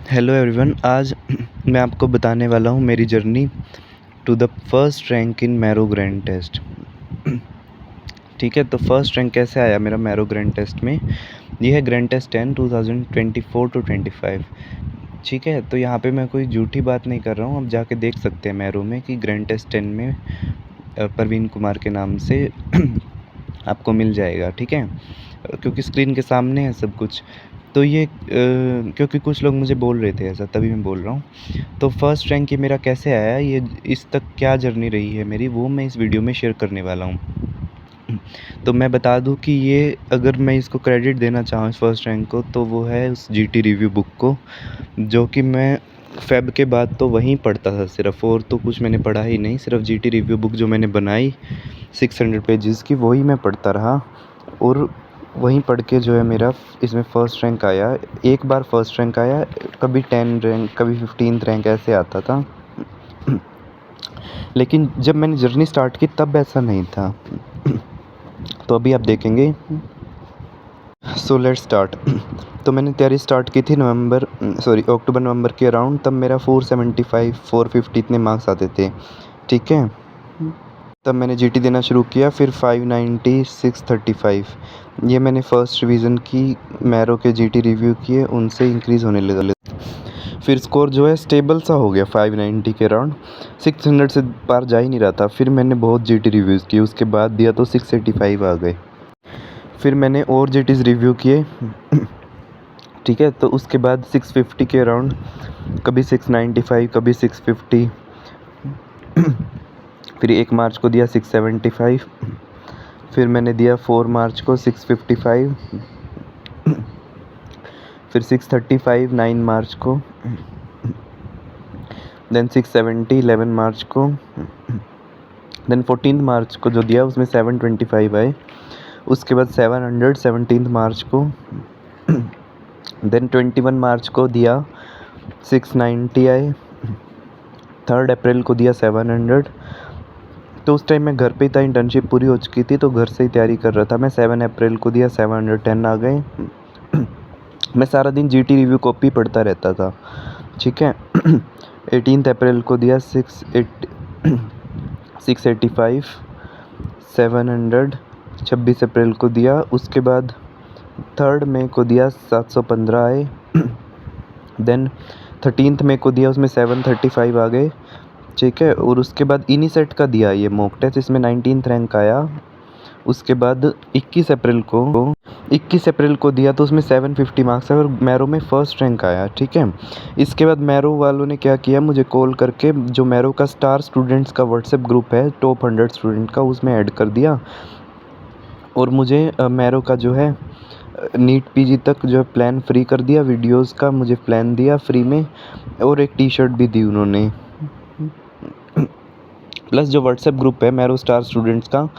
Hello everyone, आज मैं आपको बताने वाला हूँ मेरी journey to the first rank in Marrow grand test. ठीक है, तो फर्स्ट रैंक कैसे आया मेरा मैरो ग्रैंड टेस्ट में। ये है ग्रैंड टेस्ट 10 2024 टू 25। ठीक है, तो यहाँ पे मैं कोई झूठी बात नहीं कर रहा हूँ, आप जाके देख सकते हैं मैरो में कि ग्रैंड टेस्ट 10 में प्रवीण कुमार के नाम से आपको मिल जाएगा। ठीक है, क्योंकि स्क्रीन के सामने है सब कुछ। तो ये क्योंकि कुछ लोग मुझे बोल रहे थे ऐसा, तभी मैं बोल रहा हूँ। तो फर्स्ट रैंक ये मेरा कैसे आया, ये इस तक क्या जर्नी रही है मेरी, वो मैं इस वीडियो में शेयर करने वाला हूँ। तो मैं बता दूँ कि ये अगर मैं इसको क्रेडिट देना चाहूँ इस फर्स्ट रैंक को, तो वो है उस जीटी रिव्यू बुक को, जो कि मैं फेब के बाद तो वहीं पढ़ता था सिर्फ, और तो कुछ मैंने पढ़ा ही नहीं। सिर्फ जीटी रिव्यू बुक जो मैंने बनाई 600 पेजेस की, वही मैं पढ़ता रहा, और वहीं पढ़ के जो है मेरा इसमें फ़र्स्ट रैंक आया। एक बार फ़र्स्ट रैंक आया, कभी 10 रैंक, कभी 15th रैंक ऐसे आता था। लेकिन जब मैंने जर्नी स्टार्ट की तब ऐसा नहीं था। तो अभी आप देखेंगे। So let's start. तो मैंने तैयारी स्टार्ट की थी अक्टूबर नवंबर के अराउंड। तब मेरा 475 450 इतने मार्क्स आते थे। ठीक है, तब मैंने जीटी देना शुरू किया। फिर 590 635 ये मैंने फ़र्स्ट रिवीजन की, मैरो के जीटी रिव्यू किए, उनसे इंक्रीज़ होने लगा। फिर स्कोर जो है स्टेबल सा हो गया 590 के अराउंड, 600 से पार जा ही नहीं रहा था। फिर मैंने बहुत जीटी रिव्यूज़ किए, उसके बाद दिया तो 685 आ गए। फिर मैंने और जीटीज़ रिव्यू किए। ठीक है, तो उसके बाद 650 के अराउंड, कभी 695, कभी 650। फिर 1 मार्च को दिया 675। फिर मैंने दिया 4 मार्च को 655। फिर 635 9 मार्च को, देन 670 11 मार्च को, देन 14 मार्च को जो दिया उसमें 725 आए। उसके बाद 700 17 मार्च को, देन 21 मार्च को दिया 690 आए। 3 अप्रैल को दिया 700। तो उस टाइम मैं घर पे ही था, इंटर्नशिप पूरी हो चुकी थी, तो घर से ही तैयारी कर रहा था मैं। 7 अप्रैल को दिया 710 आ गए। मैं सारा दिन जीटी रिव्यू कॉपी पढ़ता रहता था। ठीक है। 18 अप्रैल को दिया 685 700। 26 अप्रैल को दिया, उसके बाद 3 मई को दिया 715 आए। देन 13 मई को दिया, उसमें 735 आ गए। ठीक है, और उसके बाद इनीसेट का दिया ये मॉक टेस्ट, इसमें 19th रैंक आया। उसके बाद 21 अप्रैल को दिया, तो उसमें 750 मार्क्स है और मैरो में फ़र्स्ट रैंक आया। ठीक है, इसके बाद मैरो वालों ने क्या किया, मुझे कॉल करके, जो मैरो का स्टार स्टूडेंट्स का व्हाट्सएप ग्रुप है टॉप 100 स्टूडेंट का, उसमें ऐड कर दिया। और मुझे मैरो का जो है नीट पीजी तक जो है प्लान फ्री कर दिया, वीडियोस का मुझे प्लान दिया फ्री में, और एक टी शर्ट भी दी उन्होंने। प्लस जो व्हाट्सएप ग्रुप है मैरो स्टार स्टूडेंट्स का,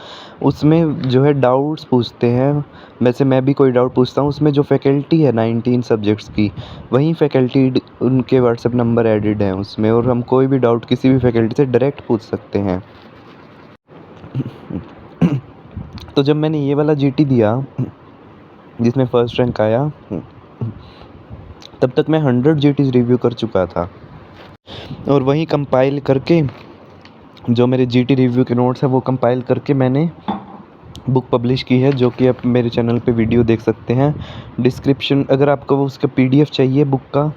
उसमें जो है डाउट्स पूछते हैं। वैसे मैं भी कोई डाउट पूछता हूँ, उसमें जो फैकल्टी है 19 सब्जेक्ट्स की, वहीं फैकल्टी उनके व्हाट्सएप नंबर एडिड हैं उसमें, और हम कोई भी डाउट किसी भी फैकल्टी से डायरेक्ट पूछ सकते हैं। तो जब मैंने ये वाला जीटी दिया जिसमें फ़र्स्ट रैंक आया, तब तक मैं 100 जीटीज़ रिव्यू कर चुका था, और वहीं कंपाइल करके जो मेरे जीटी रिव्यू के नोट्स हैं वो कंपाइल करके मैंने बुक पब्लिश की है, जो कि आप मेरे चैनल पे वीडियो देख सकते हैं। डिस्क्रिप्शन, अगर आपको उसका पीडीएफ चाहिए बुक का,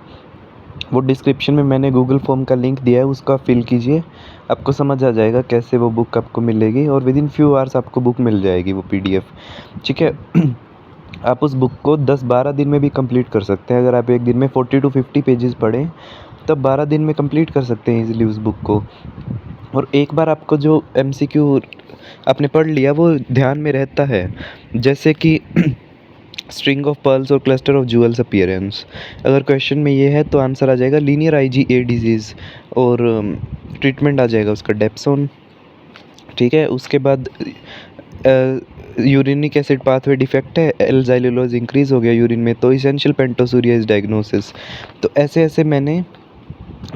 वो डिस्क्रिप्शन में मैंने गूगल फॉर्म का लिंक दिया है, उसका फिल कीजिए, आपको समझ आ जाएगा कैसे वो बुक आपको मिलेगी, और विदिन फ्यू आवर्स आपको बुक मिल जाएगी वो पीडीएफ। ठीक है। आप उस बुक को 10-12 दिन में भी कंप्लीट कर सकते हैं। अगर आप एक दिन में 40 to 50 पेजेस पढ़ें, तब 12 दिन में कंप्लीट कर सकते हैं ईजिली उस बुक को। और एक बार आपको जो एमसीक्यू आपने पढ़ लिया वो ध्यान में रहता है, जैसे कि स्ट्रिंग ऑफ पर्ल्स और क्लस्टर ऑफ जूअल्स अपीयरेंस। अगर क्वेश्चन में ये है तो आंसर आ जाएगा लीनियर आईजीए डिजीज़, और ट्रीटमेंट आ जाएगा उसका डेप्सोन। ठीक है, उसके बाद यूरिनिक एसिड पाथवे डिफेक्ट है, एल्जाइलुलोज इंक्रीज़ हो गया यूरिन में, तो इसेंशियल पेंटोसूरिया इज डायग्नोसिस। तो ऐसे ऐसे मैंने,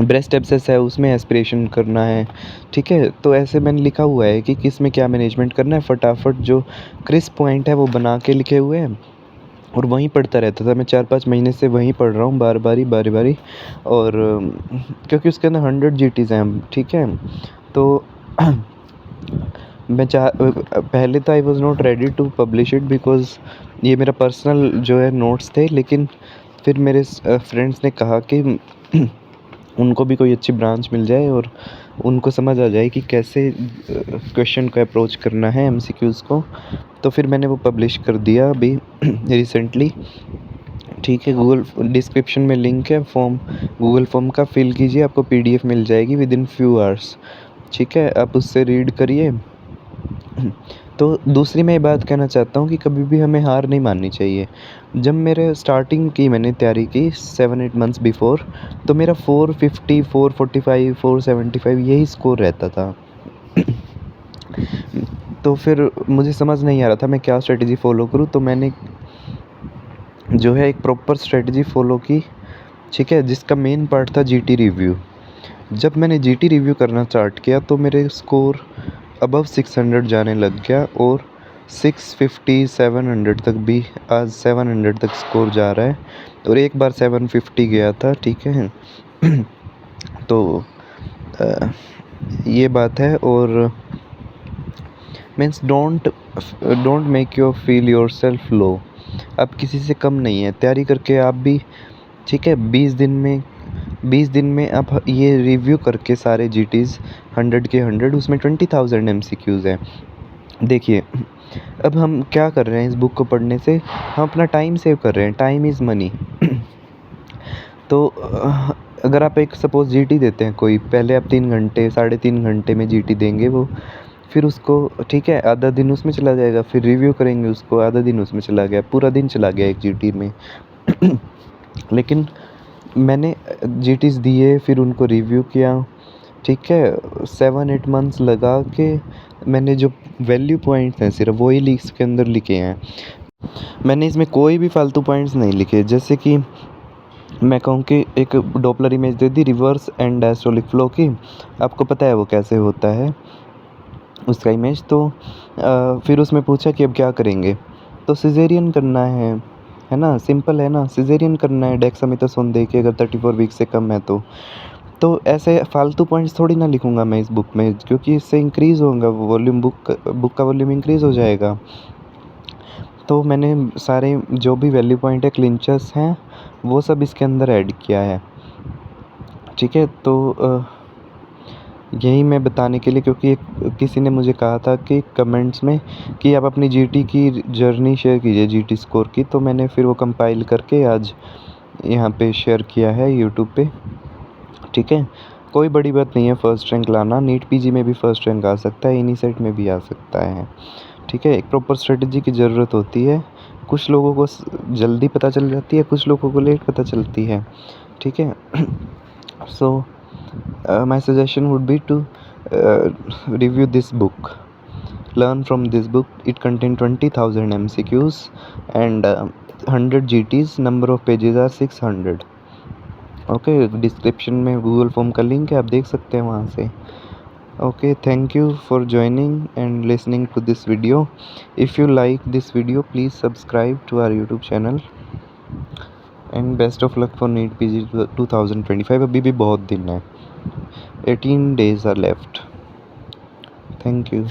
ब्रेस्ट एब्सेस है उसमें एस्पिरेशन करना है। ठीक है, तो ऐसे मैंने लिखा हुआ है कि किस में क्या मैनेजमेंट करना है, फटाफट जो क्रिस्प पॉइंट है वो बना के लिखे हुए हैं। और वहीं पढ़ता रहता था। मैं 4-5 महीने से वहीं पढ़ रहा हूँ बारी-बारी और क्योंकि उसके अंदर 100 जीटीज़ हैं, ठीक है? तो पहले तो I was not ready to publish it because ये मेरा पर्सनल जो है नोट्स थे, लेकिन फिर मेरे फ्रेंड्स ने कहा कि उनको भी कोई अच्छी ब्रांच मिल जाए और उनको समझ आ जाए कि कैसे क्वेश्चन को अप्रोच करना है, एमसीक्यूज़ को। तो फिर मैंने वो पब्लिश कर दिया अभी रिसेंटली, ठीक है? गूगल डिस्क्रिप्शन में लिंक है, गूगल फॉर्म का फिल कीजिए, आपको पीडीएफ मिल जाएगी विदिन फ्यू आवर्स, ठीक है? आप उससे रीड करिए। तो दूसरी मैं ये बात कहना चाहता हूँ कि कभी भी हमें हार नहीं माननी चाहिए। जब मेरे स्टार्टिंग की मैंने तैयारी की 7-8 मंथ्स बिफ़ोर, तो मेरा 450, 445, 475 यही स्कोर रहता था। तो फिर मुझे समझ नहीं आ रहा था मैं क्या स्ट्रैटेजी फ़ॉलो करूँ, तो मैंने जो है एक प्रॉपर स्ट्रैटेजी फ़ॉलो की, ठीक है? जिसका मेन पार्ट था जीटी रिव्यू। जब मैंने जीटी रिव्यू करना स्टार्ट किया तो मेरे स्कोर अबव 600 जाने लग गया और 650, 700 तक भी, आज 700 तक स्कोर जा रहा है और एक बार 750 गया था, ठीक है? तो ये बात है और means don't make your feel yourself low. आप किसी से कम नहीं है, तैयारी करके आप भी, ठीक है? 20 दिन में आप ये रिव्यू करके सारे जीटीज़ 100 के 100, उसमें 20,000 एमसीक्यूज़ हैं। देखिए, अब हम क्या कर रहे हैं इस बुक को पढ़ने से, हम अपना टाइम सेव कर रहे हैं, टाइम इज़ मनी। तो अगर आप एक सपोज़ जीटी देते हैं कोई, पहले आप 3 घंटे, साढ़े 3 घंटे में जीटी देंगे वो, फिर उसको, ठीक है, आधा दिन उसमें चला जाएगा, फिर रिव्यू करेंगे उसको, आधा दिन उसमें चला गया, पूरा दिन चला गया एक जीटी में। लेकिन मैंने जीटीज़ दिए, फिर उनको रिव्यू किया, ठीक है? 7-8 मंथ्स लगा के मैंने जो वैल्यू पॉइंट्स हैं सिर्फ वही इसके अंदर लिखे हैं। मैंने इसमें कोई भी फालतू पॉइंट्स नहीं लिखे। जैसे कि मैं कहूँ कि एक Doppler image they the reverse and diastolic flow की, आपको पता है वो कैसे होता है उसका इमेज। तो फिर उसमें पूछा कि अब क्या करेंगे, तो सिज़ेरियन करना है ना? सिंपल है ना? सिज़ेरियन करना है डेक्सामेथासोन दे के, अगर 34 वीक से कम है तो। तो ऐसे फालतू पॉइंट्स थोड़ी ना लिखूँगा मैं इस बुक में, क्योंकि इससे इंक्रीज़ होगा वॉल्यूम, बुक का वॉल्यूम इंक्रीज़ हो जाएगा। तो मैंने सारे जो भी वैल्यू पॉइंट है, क्लिंचर्स हैं, वो सब इसके अंदर ऐड किया है, ठीक है? तो यही मैं बताने के लिए, क्योंकि किसी ने मुझे कहा था कि कमेंट्स में कि आप अपनी जीटी की जर्नी शेयर कीजिए, जीटी स्कोर की, तो मैंने फिर वो कंपाइल करके आज यहाँ पे शेयर किया है यूट्यूब पे, ठीक है? कोई बड़ी बात नहीं है फर्स्ट रैंक लाना, नीट पीजी में भी फर्स्ट रैंक आ सकता है, एनीसेट में भी आ सकता है, ठीक है? एक प्रॉपर स्ट्रेटजी की ज़रूरत होती है। कुछ लोगों को जल्दी पता चल जाती है, कुछ लोगों को लेट पता चलती है, ठीक है? सो my suggestion would be to review this book, learn from this book. It contains 20,000 MCQs and 100 GTs, number of pages are 600. Okay, description में गूगल फॉर्म का लिंक है, आप देख सकते हैं वहाँ से। Okay, thank you for joining and listening to this video. If you like this video, please subscribe to our YouTube channel and best of luck for NEET PG 2025. अभी भी बहुत दिन है, 18 days are left. Thank you.